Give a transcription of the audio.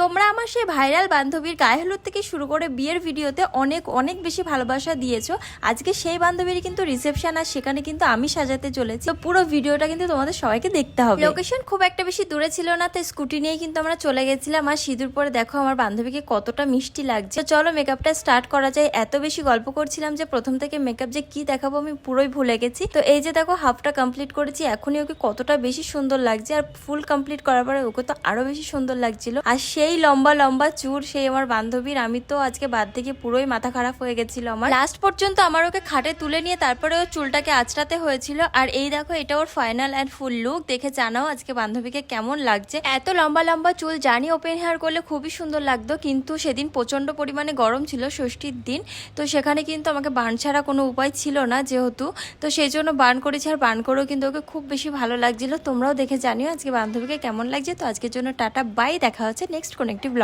তোমরা আমার সেই ভাইরাল বান্ধবীর গায়ে হলুদ থেকে শুরু করে বিয়ের ভিডিওতে অনেক অনেক বেশি ভালোবাসা দিয়েছো। আজকে সেই বান্ধবীর কিন্তু রিসেপশন, আর সেখানে কিন্তু আমি সাজাতে চলেছি। তো পুরো ভিডিওটা কিন্তু তোমাদের সবাইকে দেখতে হবে। লোকেশন খুব একটা বেশি দূরে ছিল না, তাই স্কুটি নিয়ে কিন্তু আমরা চলে গেছিলাম। আর সিঁদুর পরে দেখো আমার বান্ধবীকে কতটা মিষ্টি লাগছে। তো চলো মেকআপটা স্টার্ট করা যায়। এত বেশি গল্প করছিলাম যে প্রথম থেকে মেকআপ যে কি দেখাবো আমি পুরোই ভুলে গেছি। তো এই যে দেখো হাফটা কমপ্লিট করেছি, এখনই ওকে কতটা বেশি সুন্দর লাগছে। আর ফুল কমপ্লিট করার পরে ওকে তো আরো বেশি সুন্দর লাগছিল। আর সেই লম্বা লম্বা চুল সেই আমার বান্ধবীর, আমি তো আজকে বাদ থেকে পুরোই মাথা খারাপ হয়ে গেছিল আমার। লাস্ট পর্যন্ত আমার ওকে খাটে তুলে নিয়ে তারপরে ওর চুলটাকে আঁচড়াতে হয়েছিল। আর এই দেখো এটা ওর ফাইনাল অ্যান্ড ফুল লুক। দেখে জানাও আজকে বান্ধবীকে কেমন লাগছে। এত লম্বা লম্বা চুল জানি ওপেন হেয়ার করলে খুবই সুন্দর লাগতো, কিন্তু সেদিন প্রচন্ড পরিমাণে গরম ছিল ষষ্ঠীর দিন। তো সেখানে কিন্তু আমাকে বান ছাড়া কোনো উপায় ছিল না যেহেতু, তো সেই জন্য বান করেছি। আর বান করেও কিন্তু ওকে খুব বেশি ভালো লাগছিল। তোমরাও দেখে জানিও আজকে বান্ধবীকে কেমন লাগছে। তো আজকের জন্য টাটা বাই, দেখা হচ্ছে নেক্সট কোনো একটি ব্লগ।